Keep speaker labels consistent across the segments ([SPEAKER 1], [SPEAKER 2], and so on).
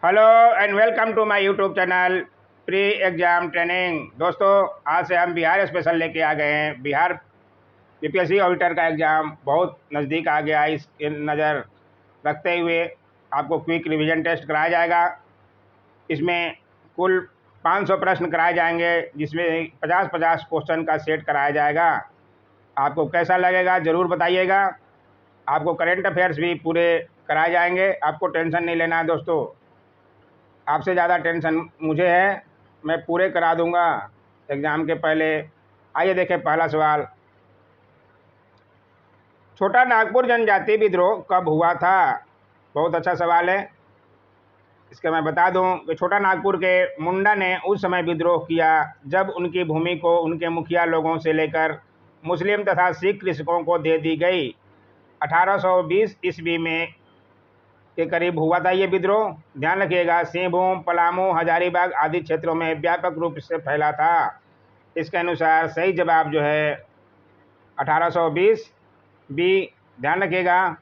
[SPEAKER 1] Hello and welcome to my YouTube channel pre exam training. दोस्तों, आज से हम बिहार स्पेशल लेके आ गए हैं। बिहार बीपीएससी ऑडिटर का एग्ज़ाम बहुत नज़दीक आ गया है। इसके नज़र रखते हुए आपको क्विक रिवीजन टेस्ट कराया जाएगा। इसमें कुल 500 प्रश्न कराए जाएंगे, जिसमें 50-50 क्वेश्चन का सेट कराया जाएगा। आपको कैसा लगेगा ज़रूर बताइएगा। आपको करेंट अफेयर्स भी पूरे कराए जाएंगे। आपको टेंशन नहीं लेना है दोस्तों, आपसे ज़्यादा टेंशन मुझे है। मैं पूरे करा दूंगा एग्ज़ाम के पहले। आइए देखें पहला सवाल। छोटा नागपुर जनजाति विद्रोह कब हुआ था? बहुत अच्छा सवाल है। इसका मैं बता दूं कि छोटा नागपुर के मुंडा ने उस समय विद्रोह किया जब उनकी भूमि को उनके मुखिया लोगों से लेकर मुस्लिम तथा सिख कृषकों को दे दी गई। 1820 ईस्वी में के करीब हुआ था ये विद्रोह। ध्यान रखिएगा, सिंहभूम, पलामू, हजारीबाग आदि क्षेत्रों में व्यापक रूप से फैला था। इसके अनुसार सही जवाब जो है 1820 बी। ध्यान रखिएगा,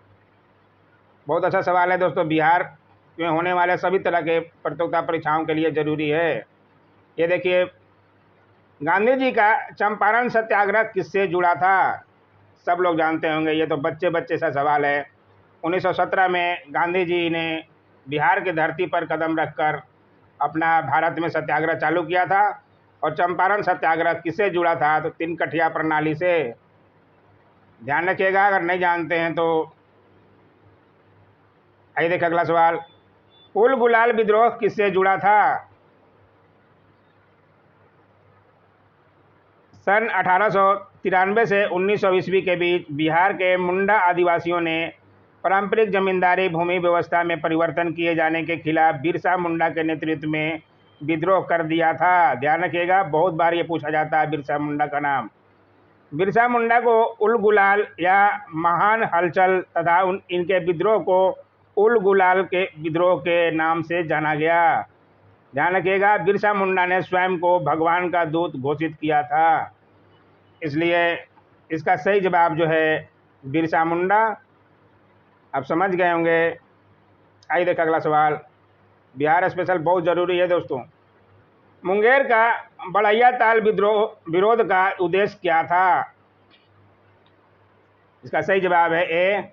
[SPEAKER 1] बहुत अच्छा सवाल है दोस्तों। बिहार में होने वाले सभी तरह के प्रतियोगिता परीक्षाओं के लिए जरूरी है। ये देखिए, गांधी जी का चंपारण सत्याग्रह किससे जुड़ा था? सब लोग जानते होंगे, ये तो बच्चे बच्चे सा सवाल है। 1917 में गांधी जी ने बिहार की धरती पर कदम रखकर अपना भारत में सत्याग्रह चालू किया था। और चंपारण सत्याग्रह किससे जुड़ा था? तो तिनकठिया प्रणाली से। ध्यान रखिएगा, अगर नहीं जानते हैं तो। आइए देखिए अगला सवाल। उल गुलाल विद्रोह किससे जुड़ा था? सन 1893 से 1900 ईस्वी के बीच बिहार के मुंडा आदिवासियों ने पारंपरिक जमींदारी भूमि व्यवस्था में परिवर्तन किए जाने के खिलाफ बिरसा मुंडा के नेतृत्व में विद्रोह कर दिया था। ध्यान रखिएगा, बहुत बार ये पूछा जाता है बिरसा मुंडा का नाम। बिरसा मुंडा को उल गुलाल या महान हलचल तथा इनके विद्रोह को उल गुलाल के विद्रोह के नाम से जाना गया। ध्यान रखिएगा, बिरसा मुंडा ने स्वयं को भगवान का दूत घोषित किया था, इसलिए इसका सही जवाब जो है बिरसा मुंडा। आप समझ गए होंगे। आइए देखा अगला सवाल। बिहार स्पेशल बहुत जरूरी है दोस्तों। मुंगेर का बड़ैया ताल विद्रोह विरोध का उद्देश्य क्या था? इसका सही जवाब है ए,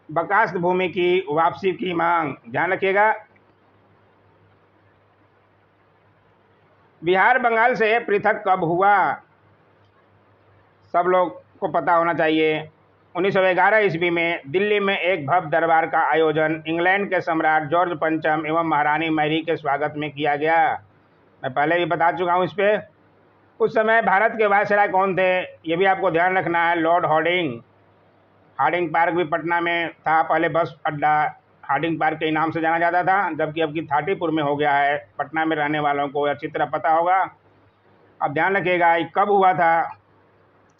[SPEAKER 1] बकास्त भूमि की वापसी की मांग। ध्यान रखिएगा, बिहार बंगाल से पृथक कब हुआ? सब लोग को पता होना चाहिए। 1911 ईस्वी में दिल्ली में एक भव्य दरबार का आयोजन इंग्लैंड के सम्राट जॉर्ज पंचम एवं महारानी मैरी के स्वागत में किया गया। मैं पहले भी बता चुका हूँ इस पे। उस समय भारत के वायसराय कौन थे, ये भी आपको ध्यान रखना है। Lord Hardinge. हार्डिंग पार्क भी पटना में था। पहले बस अड्डा हार्डिंग पार्क के नाम से जाना जाता था, जबकि अब की थाटीपुर में हो गया है। पटना में रहने वालों को अच्छी तरह पता होगा। अब ध्यान रखिएगा, ये कब हुआ था?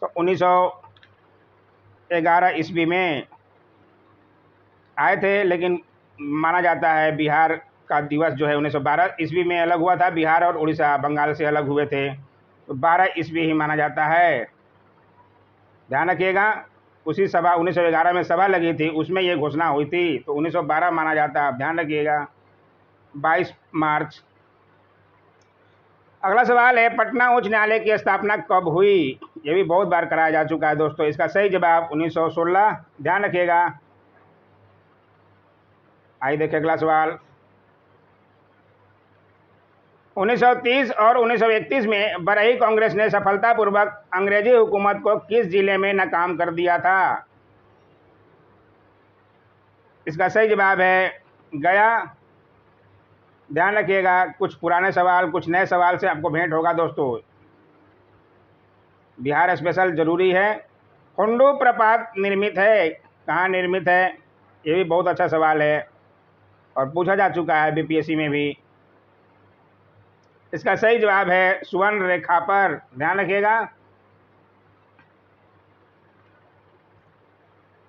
[SPEAKER 1] तो 1911 ईस्वी में आए थे, लेकिन माना जाता है बिहार का दिवस जो है 1912 ईस्वी में अलग हुआ था। बिहार और उड़ीसा बंगाल से अलग हुए थे, तो 12 ईस्वी ही माना जाता है। ध्यान रखिएगा, उसी सभा 1911 में सभा लगी थी, उसमें ये घोषणा हुई थी, तो 1912 माना जाता है। ध्यान रखिएगा, 22 मार्च। अगला सवाल है, पटना उच्च न्यायालय की स्थापना कब हुई? ये भी बहुत बार कराया जा चुका है दोस्तों। इसका सही जवाब 1916। ध्यान रखिएगा। आइए देखिए अगला सवाल। 1930 और 1931 में बरही कांग्रेस ने सफलतापूर्वक अंग्रेजी हुकूमत को किस जिले में नाकाम कर दिया था? इसका सही जवाब है गया। ध्यान रखिएगा, कुछ पुराने सवाल कुछ नए सवाल से आपको भेंट होगा दोस्तों। बिहार स्पेशल जरूरी है। हुंडू प्रपात निर्मित है, कहाँ निर्मित है? ये भी बहुत अच्छा सवाल है और पूछा जा चुका है बीपीएससी में भी। इसका सही जवाब है सुवर्ण रेखा पर। ध्यान रखिएगा।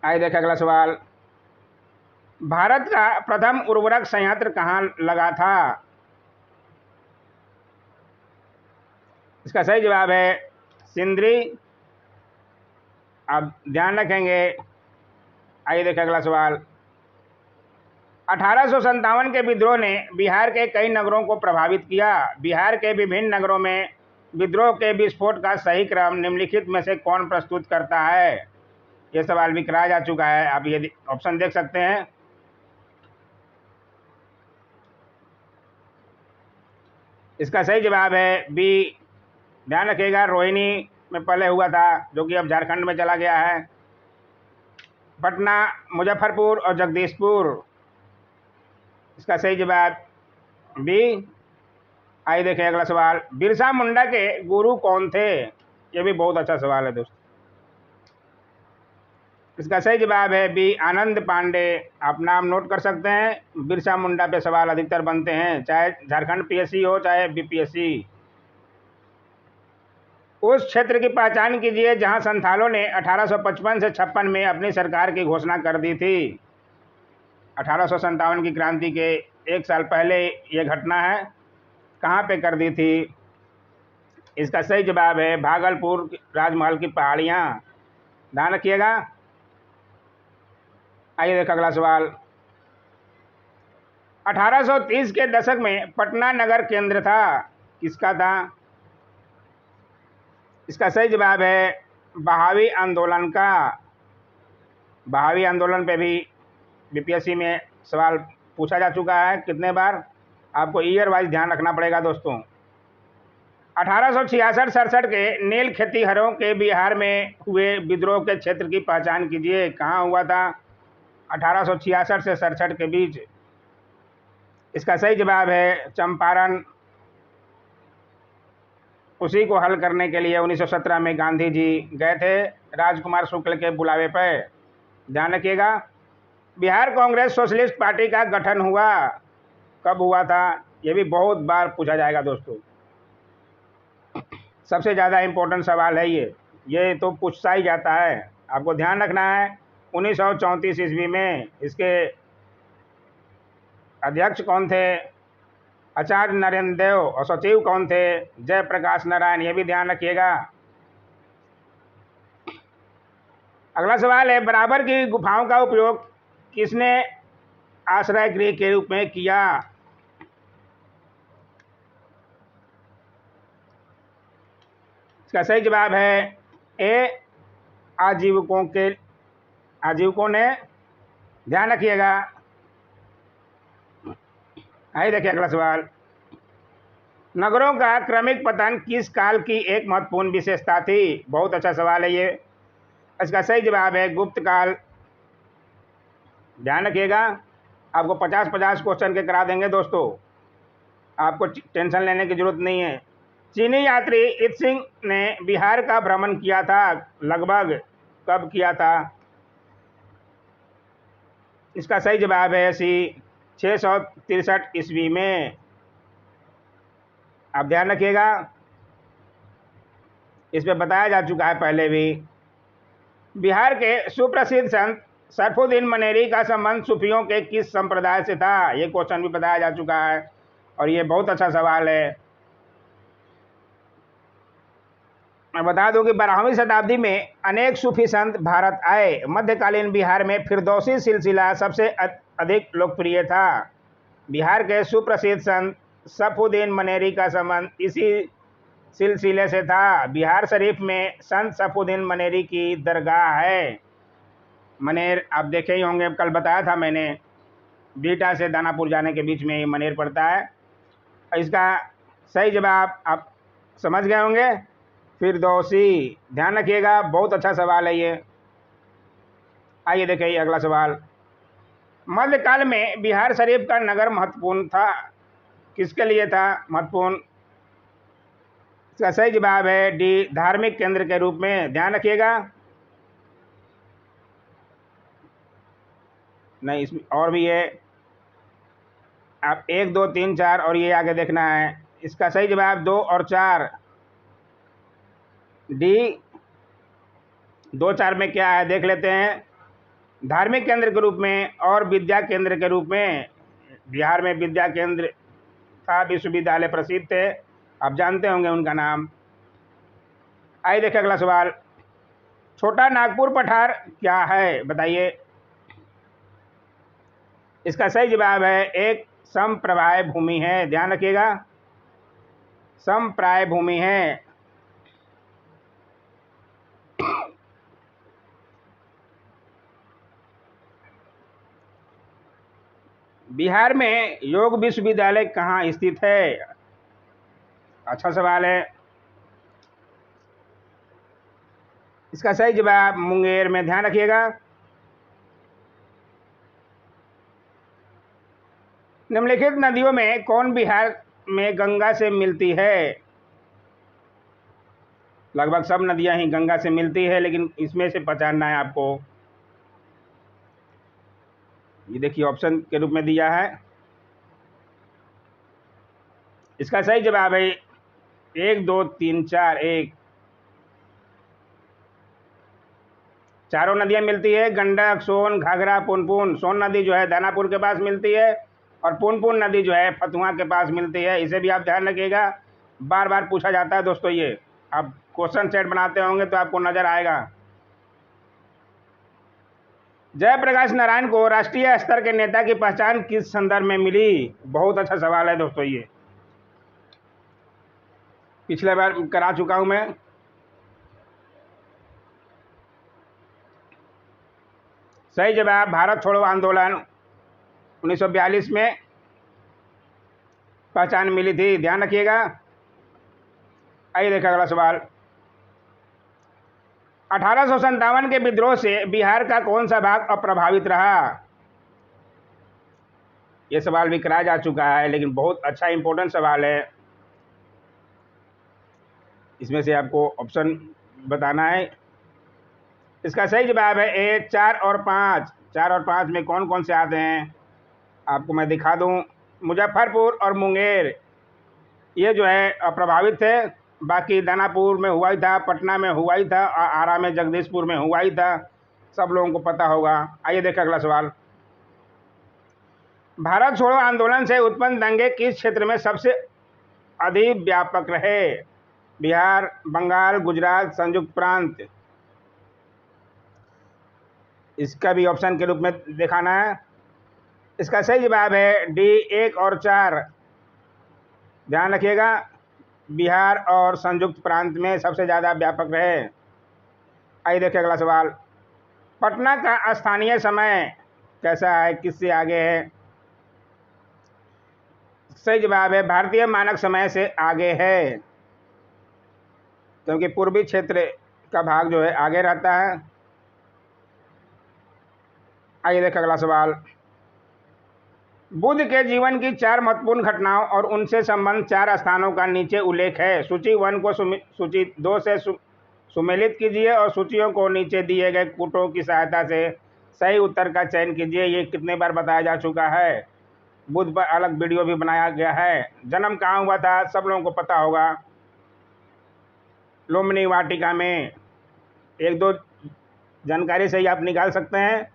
[SPEAKER 1] आइए देखिए अगला सवाल। भारत का प्रथम उर्वरक संयंत्र कहाँ लगा था? इसका सही जवाब है सिंदरी। आप ध्यान रखेंगे। आइए देखिए अगला सवाल। 1857 के विद्रोह ने बिहार के कई नगरों को प्रभावित किया। बिहार के विभिन्न नगरों में विद्रोह के विस्फोट का सही क्रम निम्नलिखित में से कौन प्रस्तुत करता है? ये सवाल भी कराया जा चुका है, आप ये ऑप्शन देख सकते हैं। इसका सही जवाब है बी। ध्यान रखिएगा, रोहिणी में पहले हुआ था, जो कि अब झारखंड में चला गया है। पटना, मुजफ्फरपुर और जगदीशपुर। इसका सही जवाब बी। आइए देखें अगला सवाल। बिरसा मुंडा के गुरु कौन थे? ये भी बहुत अच्छा सवाल है दोस्तों। इसका सही जवाब है बी, आनंद पांडे। आप नाम नोट कर सकते हैं। बिरसा मुंडा पे सवाल अधिकतर बनते हैं, चाहे झारखंड पीएससी हो चाहे बीपीएससी। उस क्षेत्र की पहचान कीजिए जहां संथालों ने 1855 से 56 में अपनी सरकार की घोषणा कर दी थी। 1857 की क्रांति के एक साल पहले ये घटना है। कहाँ पे कर दी थी? इसका सही जवाब है भागलपुर राजमहल की पहाड़ियाँ। ध्यान रखिएगा। आइए देख अगला सवाल। 1830 के दशक में पटना नगर केंद्र था, किसका था? इसका सही जवाब है बहावी आंदोलन का। बहावी आंदोलन पे भी बीपीएससी में सवाल पूछा जा चुका है कितने बार, आपको ईयर वाइज ध्यान रखना पड़ेगा दोस्तों। 1866-67 के नील खेतीहरों के बिहार में हुए विद्रोह के क्षेत्र की पहचान कीजिए। कहाँ हुआ था? 1866 से 67 के बीच। इसका सही जवाब है चंपारण। उसी को हल करने के लिए 1917 में गांधी जी गए थे राजकुमार शुक्ल के बुलावे पर। ध्यान रखिएगा। बिहार कांग्रेस सोशलिस्ट पार्टी का गठन हुआ, कब हुआ था? यह भी बहुत बार पूछा जाएगा दोस्तों। सबसे ज़्यादा इम्पोर्टेंट सवाल है ये तो पूछता ही जाता है, आपको ध्यान रखना है। 1934 ईस्वी में। इसके अध्यक्ष कौन थे? आचार्य नरेंद्र देव। और सचिव कौन थे? जयप्रकाश नारायण। ये भी ध्यान रखिएगा। अगला सवाल है, बराबर की गुफाओं का उपयोग किसने आश्रय गृह के रूप में किया? इसका सही जवाब है ए, आजीविकों ने। ध्यान रखिएगा। आइए देखिए अगला सवाल। नगरों का क्रमिक पतन किस काल की एक महत्वपूर्ण विशेषता थी? बहुत अच्छा सवाल है ये। इसका सही जवाब है गुप्त काल। ध्यान रखिएगा, आपको 50-50 क्वेश्चन के करा देंगे दोस्तों, आपको टेंशन लेने की जरूरत नहीं है। चीनी यात्री इत सिंह ने बिहार का भ्रमण किया था, लगभग कब किया था? इसका सही जवाब है सी, 663 ईस्वी में। आप ध्यान रखिएगा, इस पर बताया जा चुका है पहले भी। बिहार के सुप्रसिद्ध संत सरफुद्दीन मनेरी का संबंध सूफियों के किस संप्रदाय से था? ये क्वेश्चन भी बताया जा चुका है और ये बहुत अच्छा सवाल है। मैं बता दूं कि 12वीं शताब्दी में अनेक सूफी संत भारत आए। मध्यकालीन बिहार में फिरदौसी सिलसिला सबसे अधिक लोकप्रिय था। बिहार के सुप्रसिद्ध संत सफुद्दीन मनेरी का संबंध इसी सिलसिले से था। बिहार शरीफ में संत सफुद्दीन मनेरी की दरगाह है। मनेर आप देखे ही होंगे, कल बताया था मैंने, बीटा से दानापुर जाने के बीच में ये मनेर पड़ता है। इसका सही जवाब आप समझ गए होंगे, फिरदौसी। ध्यान रखिएगा, बहुत अच्छा सवाल है ये। आइए देखिए अगला सवाल। मध्यकाल में बिहार शरीफ का नगर महत्वपूर्ण था, किसके लिए था महत्वपूर्ण? इसका सही जवाब है डी, धार्मिक केंद्र के रूप में। ध्यान रखिएगा। नहीं, इसमें और भी है, आप 1, 2, 3, 4 और ये आगे देखना है। इसका सही जवाब 2 और 4, डी। 2, 4 में क्या है देख लेते हैं। धार्मिक केंद्र के रूप में और विद्या केंद्र के रूप में। बिहार में विद्या केंद्र था, विश्वविद्यालय प्रसिद्ध थे, आप जानते होंगे उनका नाम। आइए देखिए अगला सवाल। छोटा नागपुर पठार क्या है, बताइए। इसका सही जवाब है एक समप्रवाह भूमि है। ध्यान रखिएगा, समप्राय भूमि है। बिहार में योग विश्वविद्यालय कहाँ स्थित है? अच्छा सवाल है। इसका सही जवाब मुंगेर में। ध्यान रखिएगा। निम्नलिखित नदियों में कौन बिहार में गंगा से मिलती है? लगभग सब नदियां ही गंगा से मिलती है, लेकिन इसमें से पहचानना है आपको। ये देखिए ऑप्शन के रूप में दिया है। इसका सही जवाब है 1 2 3 4 1। चारों नदियां मिलती है, गंडक, सोन, घाघरा, पुनपुन। सोन नदी जो है दानापुर के पास मिलती है और पुनपुन नदी जो है फतुहा के पास मिलती है। इसे भी आप ध्यान रखिएगा, बार बार पूछा जाता है दोस्तों। ये आप क्वेश्चन सेट बनाते होंगे तो आपको नजर आएगा। जयप्रकाश नारायण को राष्ट्रीय स्तर के नेता की पहचान किस संदर्भ में मिली? बहुत अच्छा सवाल है दोस्तों। ये पिछले बार करा चुका हूं मैं। सही जवाब भारत छोड़ो आंदोलन 1942 में पहचान मिली थी। ध्यान रखिएगा। आइए देखा अगला सवाल। 1857 के विद्रोह से बिहार का कौन सा भाग अप्रभावित रहा? यह सवाल भी कराया जा चुका है, लेकिन बहुत अच्छा इंपॉर्टेंट सवाल है। इसमें से आपको ऑप्शन बताना है। इसका सही जवाब है ए 4 और 5। 4 और 5 में कौन कौन से आते हैं आपको मैं दिखा दूं। मुजफ्फरपुर और मुंगेर ये जो है अप्रभावित थे। बाकी दानापुर में हुआ ही था, पटना में हुआ ही था, आरा में, जगदीशपुर में हुआ ही था। सब लोगों को पता होगा। आइए देखें अगला सवाल। भारत छोड़ो आंदोलन से उत्पन्न दंगे किस क्षेत्र में सबसे अधिक व्यापक रहे? बिहार, बंगाल, गुजरात, संयुक्त प्रांत। इसका भी ऑप्शन के रूप में दिखाना है। इसका सही जवाब है डी 1 और 4। ध्यान रखिएगा, बिहार और संयुक्त प्रांत में सबसे ज़्यादा व्यापक रहे। आइए देखिए अगला सवाल। पटना का स्थानीय समय कैसा है, किससे आगे है? सही जवाब है भारतीय मानक समय से आगे है, क्योंकि पूर्वी क्षेत्र का भाग जो है आगे रहता है। आइए देखिए अगला सवाल। बुद्ध के जीवन की 4 महत्वपूर्ण घटनाओं और उनसे संबंध 4 स्थानों का नीचे उल्लेख है। सूची 1 को सूची 2 से सुमेलित कीजिए और सूचियों को नीचे दिए गए कूटों की सहायता से सही उत्तर का चयन कीजिए। ये कितने बार बताया जा चुका है। बुद्ध पर अलग वीडियो भी बनाया गया है। जन्म कहाँ हुआ था सब लोगों को पता होगा, लुम्बिनी वाटिका में। 1-2 जानकारी से ही आप निकाल सकते हैं।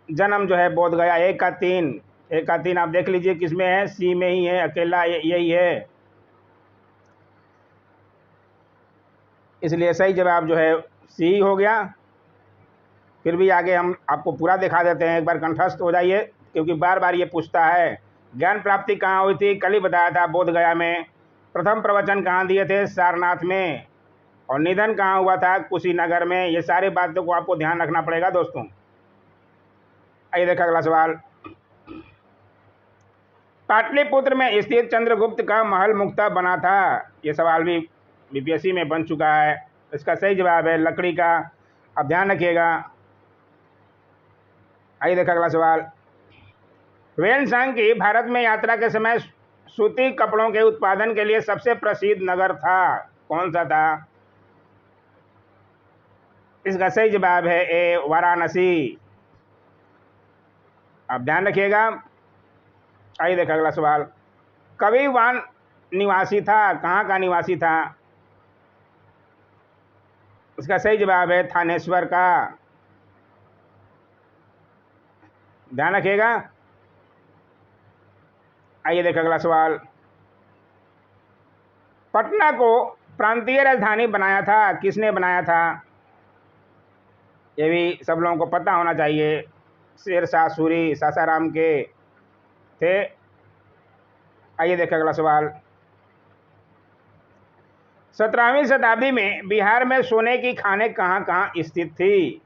[SPEAKER 1] जन्म जो है बोध गया। 1 का 3, 1 का 3 आप देख लीजिए किसमें है, सी में ही है, अकेला यही है। इसलिए सही जवाब जो है सी हो गया। फिर भी आगे हम आपको पूरा दिखा देते हैं, एक बार कंठस्थ हो जाइए, क्योंकि बार बार ये पूछता है। ज्ञान प्राप्ति कहाँ हुई थी? कल ही बताया था, बोध गया में। प्रथम प्रवचन कहाँ दिए थे? सारनाथ में। और निधन कहाँ हुआ था? कुशीनगर में। ये सारी बातों को आपको ध्यान रखना पड़ेगा दोस्तों। आइए देखा अगला सवाल। पाटलिपुत्र में स्थित चंद्रगुप्त का महल मुक्ता बना था। ये सवाल भी बीपीएससी में बन चुका है। इसका सही जवाब है लकड़ी का। अब ध्यान रखिएगा। आइए देखा अगला सवाल। ह्वेनसांग की भारत में यात्रा के समय सूती कपड़ों के उत्पादन के लिए सबसे प्रसिद्ध नगर था, कौन सा था? इसका सही जवाब है ए वाराणसी। आप ध्यान रखिएगा। आइए देखा अगला सवाल। कविवान निवासी था, कहाँ का निवासी था? इसका सही जवाब है थानेश्वर का। ध्यान रखिएगा। आइए देखा अगला सवाल। पटना को प्रांतीय राजधानी बनाया था, किसने बनाया था? ये भी सब लोगों को पता होना चाहिए। शेरशाह सूरी सासाराम के थे। आइए देखें अगला सवाल। 17वीं शताब्दी में बिहार में सोने की खानें कहाँ कहाँ स्थित थी?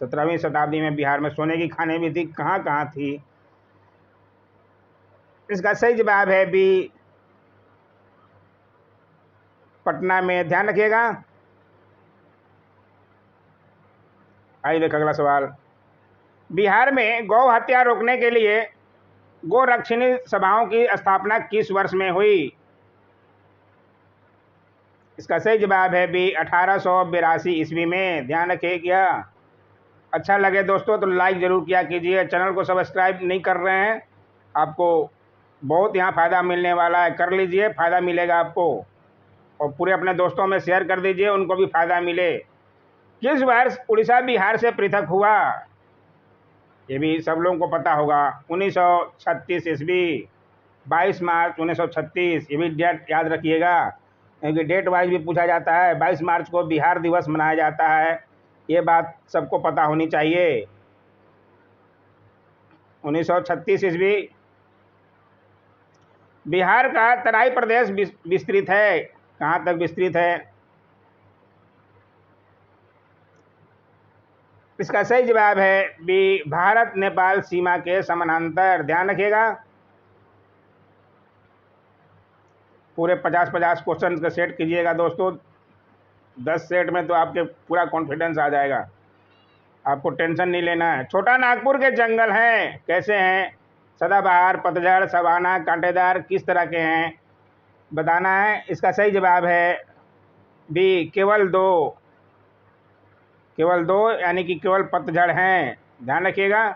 [SPEAKER 1] 17वीं शताब्दी में बिहार में सोने की खानें भी थी, कहाँ कहाँ थी? इसका सही जवाब है बी, पटना में। ध्यान रखिएगा। आइए देखें अगला सवाल। बिहार में गौ हत्या रोकने के लिए गोरक्षिणी सभाओं की स्थापना किस वर्ष में हुई? इसका सही जवाब है बी, 1882 ईस्वी में। ध्यान रखिएगा। अच्छा लगे दोस्तों तो लाइक ज़रूर किया कीजिए। चैनल को सब्सक्राइब नहीं कर रहे हैं, आपको बहुत यहाँ फ़ायदा मिलने वाला है, कर लीजिए, फ़ायदा मिलेगा आपको। और पूरे अपने दोस्तों में शेयर कर दीजिए, उनको भी फ़ायदा मिले। किस वर्ष उड़ीसा बिहार से पृथक हुआ? ये भी सब लोगों को पता होगा। 1936 ईस्वी, 22 मार्च 1936। ये भी डेट याद रखिएगा, क्योंकि डेट वाइज भी पूछा जाता है। 22 मार्च को बिहार दिवस मनाया जाता है, ये बात सबको पता होनी चाहिए। 1936 ईस्वी। बिहार का तराई प्रदेश विस्तृत है, कहाँ तक विस्तृत है? इसका सही जवाब है बी, भारत नेपाल सीमा के समानांतर। ध्यान रखिएगा। पूरे 50-50 क्वेश्चन का सेट कीजिएगा दोस्तों। 10 सेट में तो आपके पूरा कॉन्फिडेंस आ जाएगा, आपको टेंशन नहीं लेना है। छोटा नागपुर के जंगल हैं, कैसे हैं? सदाबहार, पतझड़, सवाना, कांटेदार, किस तरह के हैं बताना है। इसका सही जवाब है बी, केवल दो। केवल दो, यानी कि केवल पतझड़ हैं। ध्यान रखिएगा।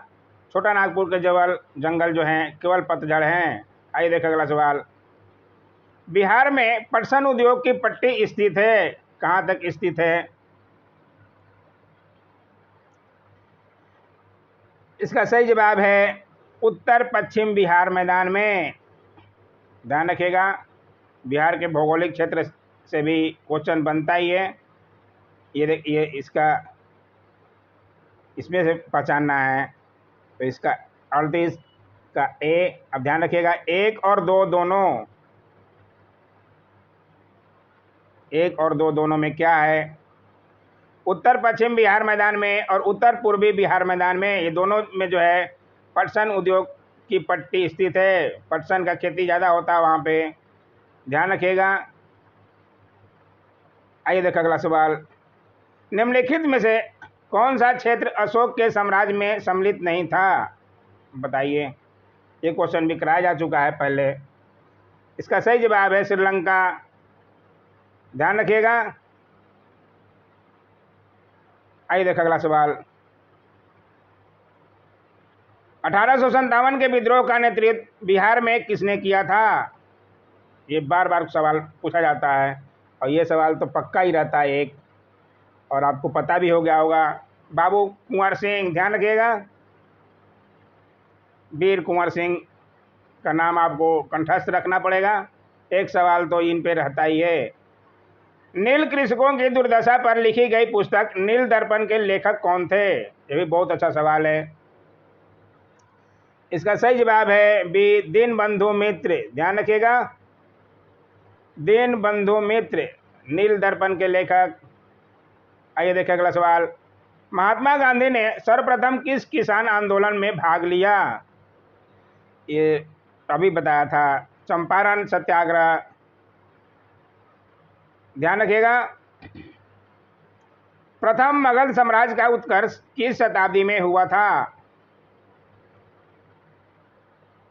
[SPEAKER 1] छोटा नागपुर के जंगल जो हैं केवल पतझड़ हैं। आइए देखें अगला सवाल। बिहार में पटसन उद्योग की पट्टी स्थित है, कहाँ तक स्थित है? इसका सही जवाब है उत्तर पश्चिम बिहार मैदान में। ध्यान रखिएगा, बिहार के भौगोलिक क्षेत्र से भी क्वेश्चन बनता ही है। ये देखिए, इसमें से पहचानना है। तो इसका 38 का ए। अब ध्यान रखिएगा, 1 और 2 दोनों, 1 और 2 दोनों में क्या है? उत्तर पश्चिम बिहार मैदान में और उत्तर पूर्वी बिहार मैदान में, ये दोनों में जो है पटसन उद्योग की पट्टी स्थित है। पटसन का खेती ज़्यादा होता है वहाँ पे। ध्यान रखिएगा। आइए देखें अगला सवाल। निम्नलिखित में से कौन सा क्षेत्र अशोक के साम्राज्य में सम्मिलित नहीं था? बताइए। ये क्वेश्चन भी कराया जा चुका है पहले। इसका सही जवाब है श्रीलंका। ध्यान रखिएगा। आइए देखें अगला सवाल। 1857 के विद्रोह का नेतृत्व बिहार में किसने किया था? ये बार बार सवाल पूछा जाता है, और ये सवाल तो पक्का ही रहता है एक, और आपको पता भी हो गया होगा। बाबू कुंवर सिंह। ध्यान रखिएगा, वीर कुंवर सिंह का नाम आपको कंठस्थ रखना पड़ेगा। एक सवाल तो इन पे रहता ही है। नील कृषकों की दुर्दशा पर लिखी गई पुस्तक नील दर्पण के लेखक कौन थे? ये भी बहुत अच्छा सवाल है। इसका सही जवाब है बी, दीनबंधु मित्र। ध्यान रखिएगा, दीनबंधु मित्र नील दर्पण के लेखक। आइए देखें अगला सवाल। महात्मा गांधी ने सर्वप्रथम किस किसान आंदोलन में भाग लिया? ये अभी बताया था, चंपारण सत्याग्रह। ध्यान रखिएगा। प्रथम मुगल साम्राज्य का उत्कर्ष किस शताब्दी में हुआ था?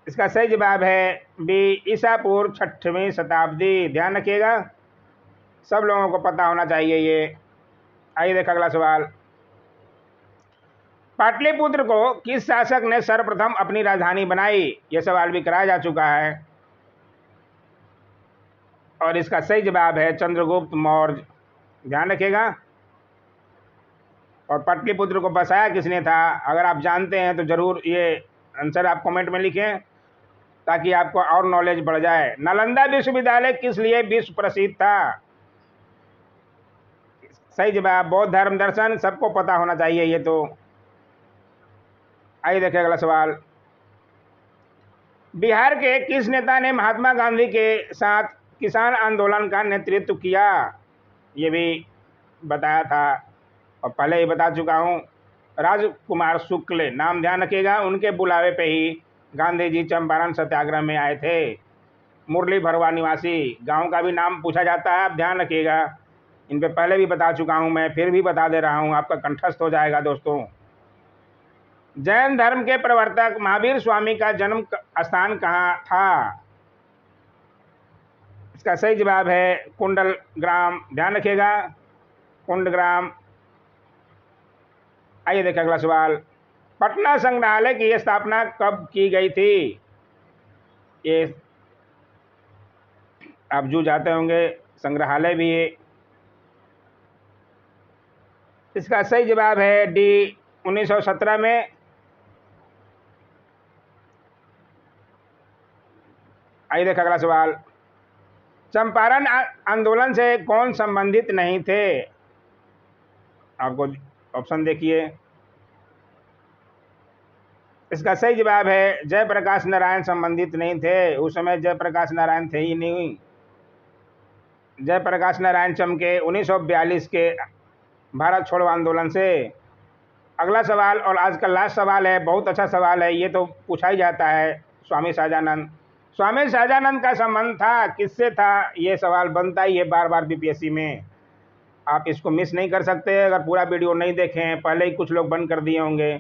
[SPEAKER 1] इसका सही जवाब है बी, ईसा पूर्व 6वीं शताब्दी। ध्यान रखिएगा, सब लोगों को पता होना चाहिए ये। आइए देखा अगला सवाल। पाटलिपुत्र को किस शासक ने सर्वप्रथम अपनी राजधानी बनाई? यह सवाल भी कराया जा चुका है, और इसका सही जवाब है चंद्रगुप्त मौर्य। ध्यान रखिएगा। और पाटलिपुत्र को बसाया किसने था? अगर आप जानते हैं तो जरूर ये आंसर आप कमेंट में लिखें, ताकि आपको और नॉलेज बढ़ जाए। नालंदा विश्वविद्यालय किस लिए विश्व प्रसिद्ध था? सही जवाब बौद्ध धर्म दर्शन। सबको पता होना चाहिए ये तो। आइए देखिए अगला सवाल। बिहार के किस नेता ने महात्मा गांधी के साथ किसान आंदोलन का नेतृत्व किया? ये भी बताया था और पहले ही बता चुका हूँ। राजकुमार शुक्ल, नाम ध्यान रखिएगा। उनके बुलावे पे ही गांधी जी चंपारण सत्याग्रह में आए थे। मुरली भरवा निवासी, गांव का भी नाम पूछा जाता है, आप ध्यान रखिएगा। इन पे पहले भी बता चुका हूं, मैं फिर भी बता दे रहा हूं, आपका कंठस्थ हो जाएगा दोस्तों। जैन धर्म के प्रवर्तक महावीर स्वामी का जन्म स्थान कहाँ था? इसका सही जवाब है कुंडल ग्राम, ध्यान रखिएगा, कुंडग्राम। आइए देखिए अगला सवाल। पटना संग्रहालय की स्थापना कब की गई थी? ये आप जो जाते होंगे, संग्रहालय भी है। इसका सही जवाब है डी, 1917 में। आइए देखिए अगला सवाल। चंपारण आंदोलन से कौन संबंधित नहीं थे? आपको ऑप्शन देखिए। इसका सही जवाब है जयप्रकाश नारायण संबंधित नहीं थे। उस समय जयप्रकाश नारायण थे ही नहीं। जयप्रकाश नारायण चमके 1942 के भारत छोड़ो आंदोलन से। अगला सवाल और आज का लास्ट सवाल है, बहुत अच्छा सवाल है, ये तो पूछा ही जाता है। स्वामी सहजानंद, स्वामी सहजानंद का संबंध था किससे था? ये सवाल बनता ही है बार बार बीपीएससी में, आप इसको मिस नहीं कर सकते। अगर पूरा वीडियो नहीं देखें, पहले ही कुछ लोग बंद कर दिए होंगे,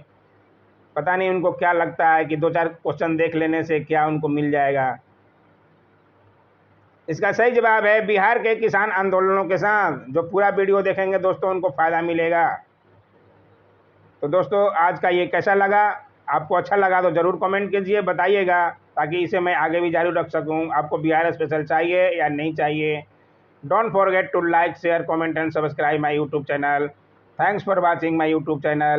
[SPEAKER 1] पता नहीं उनको क्या लगता है कि 2-4 क्वेश्चन देख लेने से क्या उनको मिल जाएगा। इसका सही जवाब है बिहार के किसान आंदोलनों के साथ। जो पूरा वीडियो देखेंगे दोस्तों, उनको फ़ायदा मिलेगा। तो दोस्तों आज का ये कैसा लगा? आपको अच्छा लगा तो ज़रूर कमेंट कीजिए, बताइएगा, ताकि इसे मैं आगे भी जारी रख सकूं। आपको बिहार स्पेशल चाहिए या नहीं चाहिए? Don't forget to like, share, comment and subscribe my YouTube channel. Thanks for watching my YouTube channel.